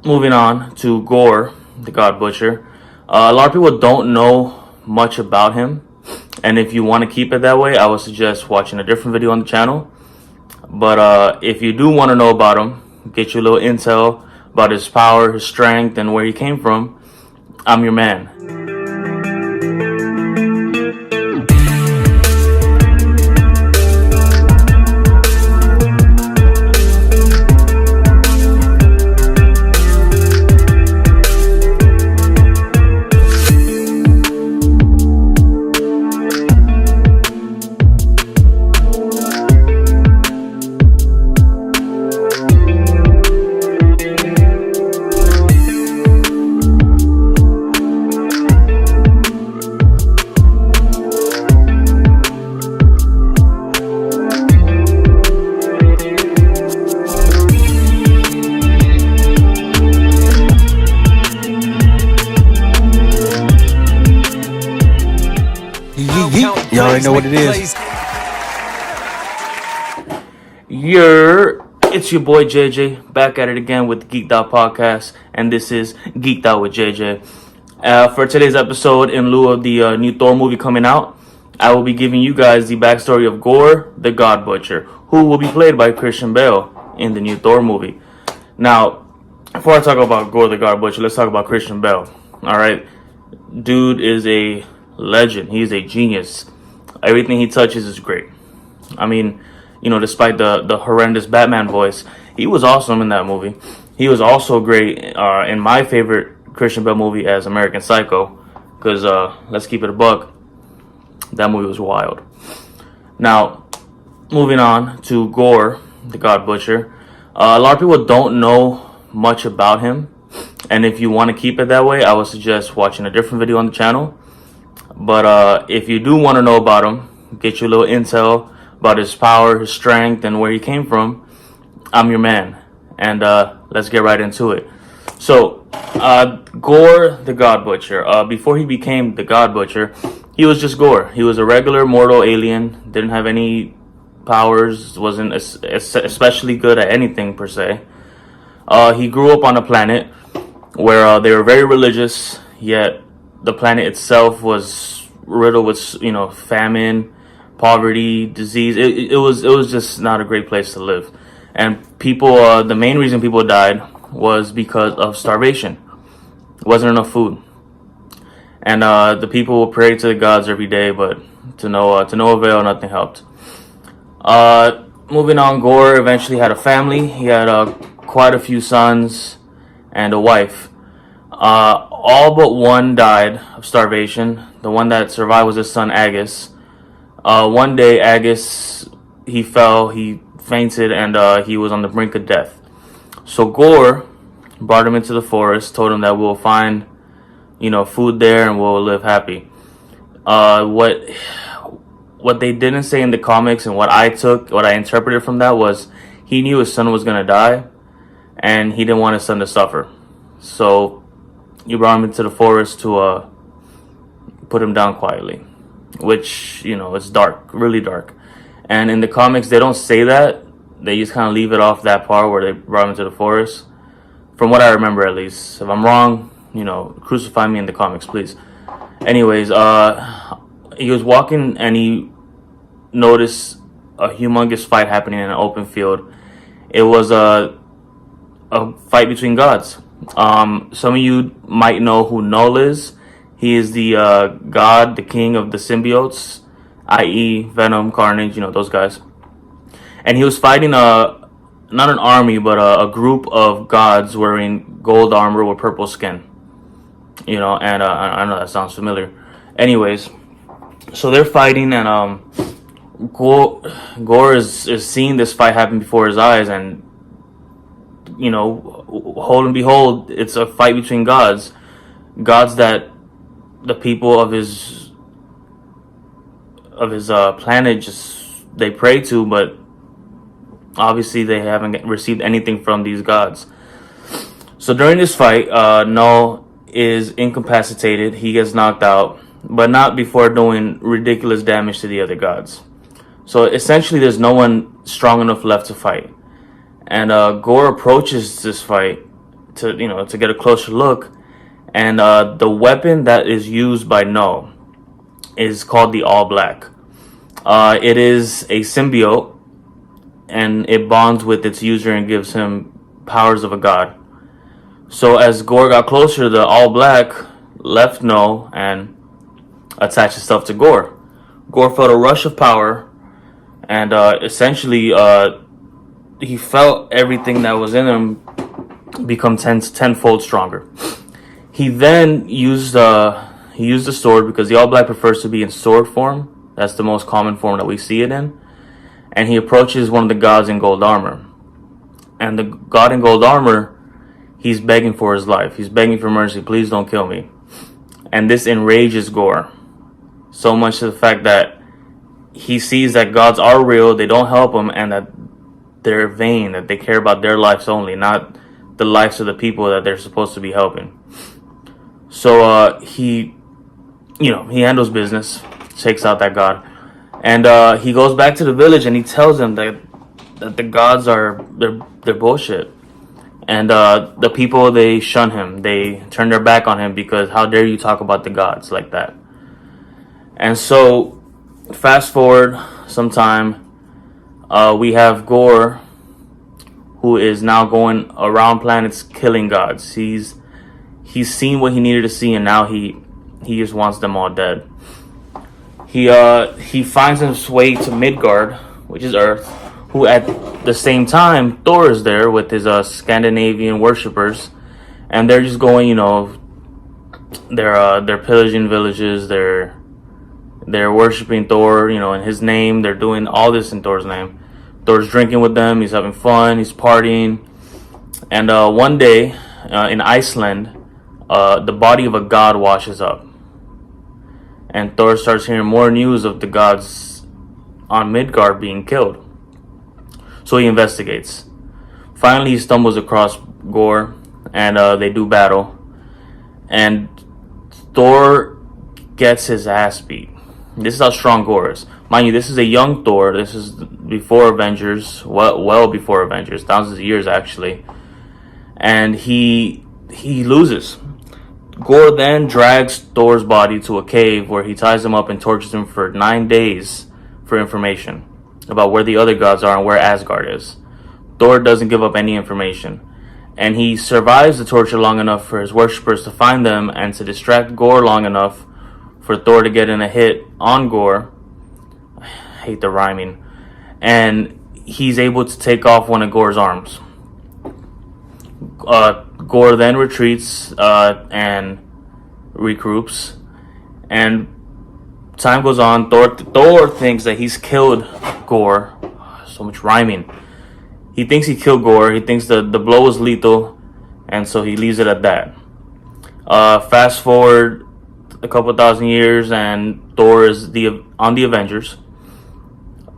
moving on to Gorr, the God Butcher. A lot of people don't know much about him, and if you want to keep it that way, I would suggest watching a different video on the channel. But if you do want to know about him, get you a little intel about his power, his strength, and where he came from, I'm your man. Y'all already know what it is. It's your boy JJ, back at it again with the Geeked Out podcast, and this is Geeked Out with JJ. For today's episode, in lieu of the new Thor movie coming out, I will be giving you guys the backstory of Gorr, the God Butcher, who will be played by Christian Bale in the new Thor movie. Now, before I talk about Gorr, the God Butcher, let's talk about Christian Bale. Alright, dude is a legend. He's a genius. Everything he touches is great. I mean, you know, despite the horrendous Batman voice, he was awesome in that movie. He was also great in my favorite Christian Bale movie as American Psycho, because let's keep it a buck, that movie was wild. Now, moving on to Gorr, the God Butcher. A lot of people don't know much about him, and if you want to keep it that way, I would suggest watching a different video on the channel. But if you do want to know about him, get you a little intel about his power, his strength, and where he came from, I'm your man. And let's get right into it. So, Gorr, the God Butcher. Before he became the God Butcher, he was just Gorr. He was a regular mortal alien, didn't have any powers, wasn't especially good at anything per se. He grew up on a planet where they were very religious, yet the planet itself was riddled with, you know, famine, poverty, disease. It was just not a great place to live. And people, the main reason people died was because of starvation. There wasn't enough food. And the people would pray to the gods every day, but to no avail, nothing helped. Moving on, Gorr eventually had a family. He had quite a few sons and a wife. All but one died of starvation. The one that survived was his son Agus. One day Agus, he fell, he fainted, and he was on the brink of death. So Gorr brought him into the forest, told him that we'll find, you know, food there and we'll live happy. What they didn't say in the comics, and what I interpreted from that, was he knew his son was gonna die, and he didn't want his son to suffer. So you brought him into the forest to put him down quietly, which, you know, it's dark, really dark. And in the comics, they don't say that. They just kind of leave it off that part where they brought him into the forest, from what I remember at least. If I'm wrong, you know, crucify me in the comics, please. Anyways, he was walking and he noticed a humongous fight happening in an open field. It was a fight between gods. Some of you might know who Null is. He is the god, the king of the symbiotes, i.e. Venom, Carnage, you know, those guys. And he was fighting not an army, but a group of gods wearing gold armor with purple skin. You know, and I know that sounds familiar. Anyways, so they're fighting, and Gorr is seeing this fight happen before his eyes, and, you know, hold and behold, it's a fight between gods that the people of his planet they pray to, but obviously they haven't received anything from these gods. So during this fight, Null is incapacitated. He gets knocked out, but not before doing ridiculous damage to the other gods. So essentially there's no one strong enough left to fight. And Gorr approaches this fight to get a closer look. And the weapon that is used by No is called the All Black. It is a symbiote, and it bonds with its user and gives him powers of a god. So as Gorr got closer, the All Black left No and attached itself to Gorr. Gorr felt a rush of power, and essentially he felt everything that was in him become tenfold stronger. He then used the sword, because the All Black prefers to be in sword form. That's the most common form that we see it in. And he approaches one of the gods in gold armor. And the god in gold armor, he's begging for his life. He's begging for mercy. Please don't kill me. And this enrages Gorr so much to the fact that he sees that gods are real, they don't help him, and that they're vain, that they care about their lives only, not the lives of the people that they're supposed to be helping. So he handles business, takes out that god, and he goes back to the village and he tells them that the gods they're bullshit, and the people, they shun him, they turn their back on him, because how dare you talk about the gods like that. And so fast forward some time, we have Gorr, who is now going around planets killing gods. He's seen what he needed to see, and now he just wants them all dead. He finds his way to Midgard, which is Earth, who at the same time Thor is there with his Scandinavian worshippers, and they're just going, they're pillaging villages, they're worshiping Thor, in his name. They're doing all this in Thor's name. Thor's drinking with them, he's having fun, he's partying. And one day in Iceland, the body of a god washes up. And Thor starts hearing more news of the gods on Midgard being killed. So he investigates. Finally, he stumbles across Gorr, and they do battle. And Thor gets his ass beat. This is how strong Gorr is. Mind you, this is a young Thor. This is before Avengers, well before Avengers, thousands of years actually. And he loses. Gorr then drags Thor's body to a cave where he ties him up and tortures him for 9 days for information about where the other gods are and where Asgard is. Thor doesn't give up any information, and he survives the torture long enough for his worshippers to find them and to distract Gorr long enough for Thor to get in a hit on Gorr. I hate the rhyming. And he's able to take off one of Gorr's arms. Gorr then retreats and regroups, and time goes on. Thor thinks that he's killed Gorr. So much rhyming. He thinks he killed Gorr. He thinks the blow was lethal, and so he leaves it at that. Fast forward a couple thousand years, and Thor is on the Avengers.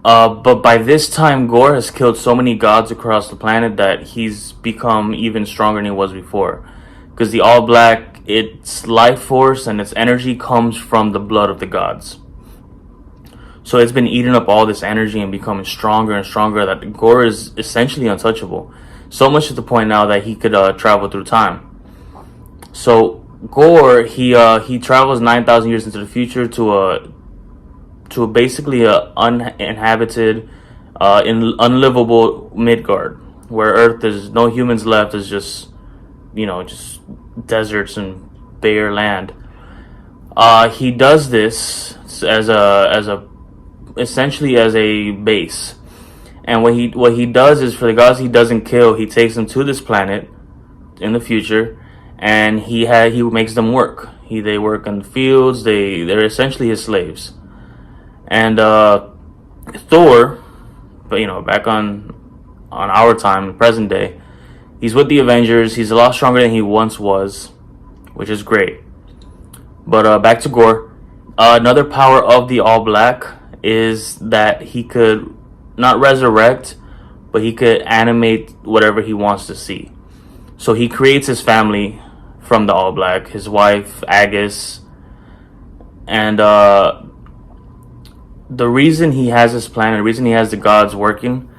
But by this time, Gorr has killed so many gods across the planet that he's become even stronger than he was before. Because the All Black, its life force and its energy comes from the blood of the gods. So it's been eating up all this energy and becoming stronger and stronger, that Gorr is essentially untouchable. So much to the point now that he could travel through time. So Gorr, he travels 9,000 years into the future to basically a uninhabited, unlivable Midgard, where Earth, there's no humans left. It's just deserts and bare land. He does this essentially as a base, and what he does is, for the gods he doesn't kill, he takes them to this planet in the future, and he makes them work. They work in the fields. They're essentially his slaves. And Thor, but back on our time, present day, he's with the Avengers. He's a lot stronger than he once was, which is great. But back to Gorr. Another power of the All Black is that he could not resurrect, but he could animate whatever he wants to see. So he creates his family from the All Black, his wife Agus, and the reason he has this plan, the reason he has the gods working,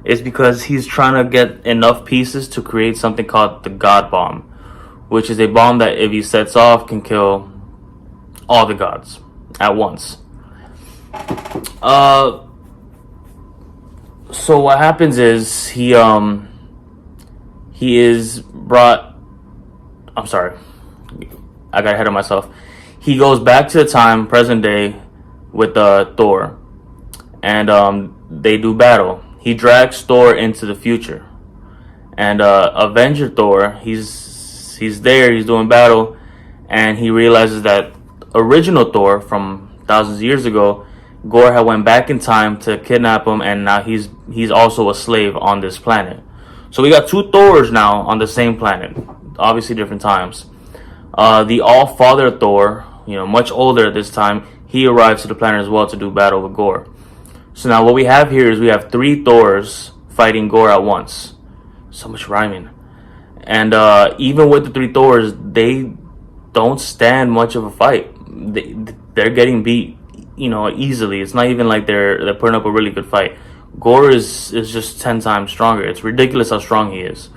is because he's trying to get enough pieces to create something called the God Bomb, which is a bomb that if he sets off can kill all the gods at once. So what happens is he is brought. I'm sorry, I got ahead of myself. He goes back to the time present day with Thor, and they do battle. He drags Thor into the future, and Avenger Thor, he's there, he's doing battle, and he realizes that original Thor from thousands of years ago, Gorr had went back in time to kidnap him, and now he's also a slave on this planet. So we got two Thors now on the same planet, obviously different times. The All-Father Thor, much older at this time, he arrives to the planet as well to do battle with Gorr. So now what we have here is we have three Thors fighting Gorr at once. So much rhyming. And even with the three Thors, they don't stand much of a fight. They're getting beat, easily. It's not even like they're putting up a really good fight. Gorr is just 10 times stronger. It's ridiculous how strong he is.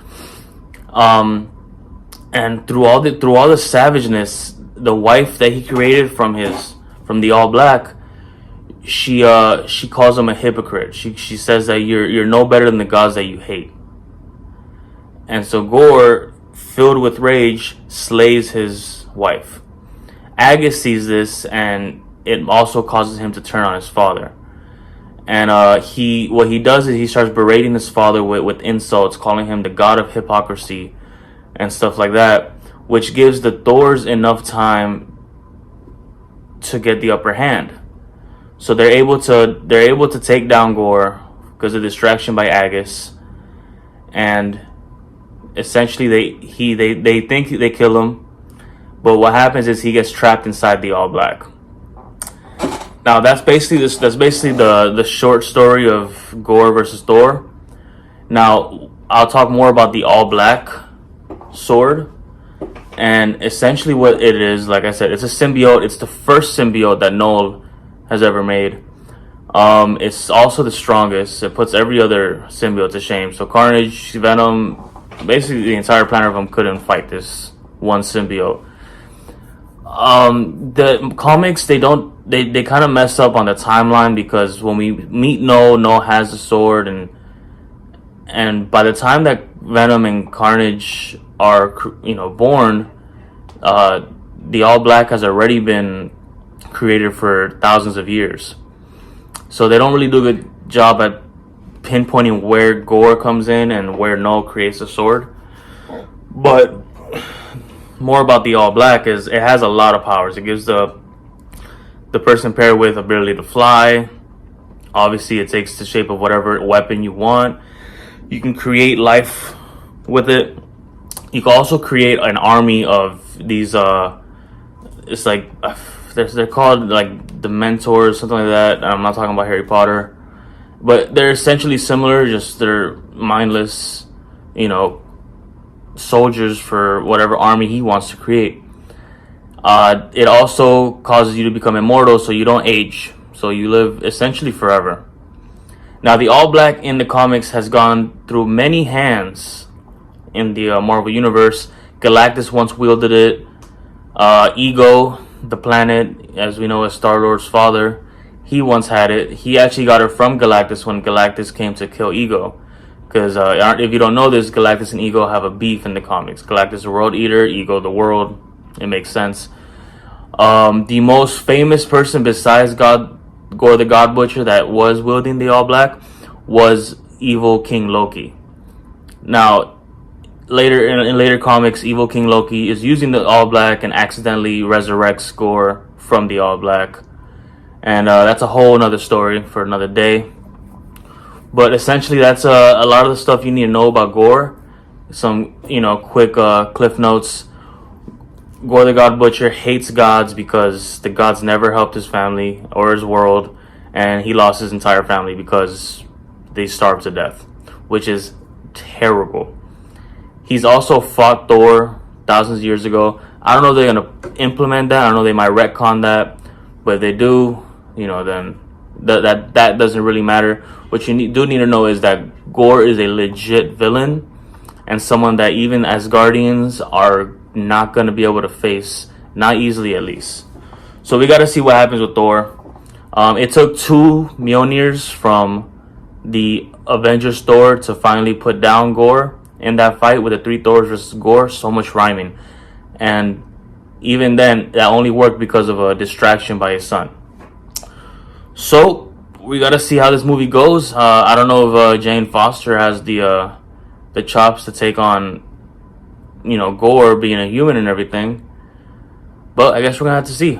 And through all the savageness, the wife that he created from the All Black, she calls him a hypocrite. She says that you're no better than the gods that you hate. And so Gorr, filled with rage, slays his wife. Agus sees this, and it also causes him to turn on his father. And what he does is he starts berating his father with insults, calling him the god of hypocrisy and stuff like that, which gives the Thors enough time to get the upper hand. So they're able to take down Gorr because of distraction by Agus, and essentially they think they kill him, but what happens is he gets trapped inside the All Black. Now that's basically the short story of Gorr versus Thor. Now I'll talk more about the All Black sword, and essentially what it is, like I said, it's a symbiote. It's the first symbiote that Noel has ever made. It's also the strongest. It puts every other symbiote to shame. So Carnage, Venom, basically the entire planet of them couldn't fight this one symbiote. The comics, they kind of mess up on the timeline, because when we meet Noel has the sword, and by the time that Venom and Carnage are born, the All Black has already been created for thousands of years. So they don't really do a good job at pinpointing where Gorr comes in and where Noel creates the sword. But more about the All Black is it has a lot of powers. It gives the person paired with ability to fly. Obviously, it takes the shape of whatever weapon you want. You can create life with it. You can also create an army of these. It's like they're called like the Mentors, something like that. I'm not talking about Harry Potter, but they're essentially similar. Just they're mindless, soldiers for whatever army he wants to create. It also causes you to become immortal, so you don't age, so you live essentially forever. Now, the All Black in the comics has gone through many hands in the Marvel Universe. Galactus once wielded it. Ego, the planet, as we know as Star-Lord's father, he once had it. He actually got it from Galactus when Galactus came to kill Ego. Because if you don't know this, Galactus and Ego have a beef in the comics. Galactus the World Eater, Ego the World. It makes sense. The most famous person besides Gorr the God Butcher that was wielding the All Black was evil King Loki. Now, later in later comics, evil King Loki is using the All Black and accidentally resurrects Gorr from the All Black. And that's a whole another story for another day. But essentially, that's a lot of the stuff you need to know about Gorr. Some, quick cliff notes. Gorr the God Butcher hates gods because the gods never helped his family or his world, and he lost his entire family because they starved to death, which is terrible. He's also fought Thor thousands of years ago. I don't know if they're going to implement that. I don't know, they might retcon that, but if they do, then that doesn't really matter. What you do need to know is that Gorr is a legit villain and someone that even as Guardians are not going to be able to face, not easily at least. So we got to see what happens with Thor. It took 2 Mjolnirs from the Avengers Thor to finally put down Gorr in that fight with the 3 Thors versus Gorr. So much rhyming. And even then, that only worked because of a distraction by his son. So we got to see how this movie goes. I don't know if Jane Foster has the chops to take on, Gorr being a human and everything. But I guess we're going to have to see.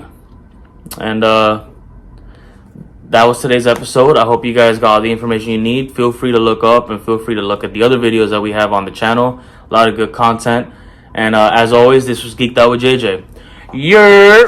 And that was today's episode. I hope you guys got all the information you need. Feel free to look up and feel free to look at the other videos that we have on the channel. A lot of good content. And as always, this was Geeked Out with JJ. Yeah.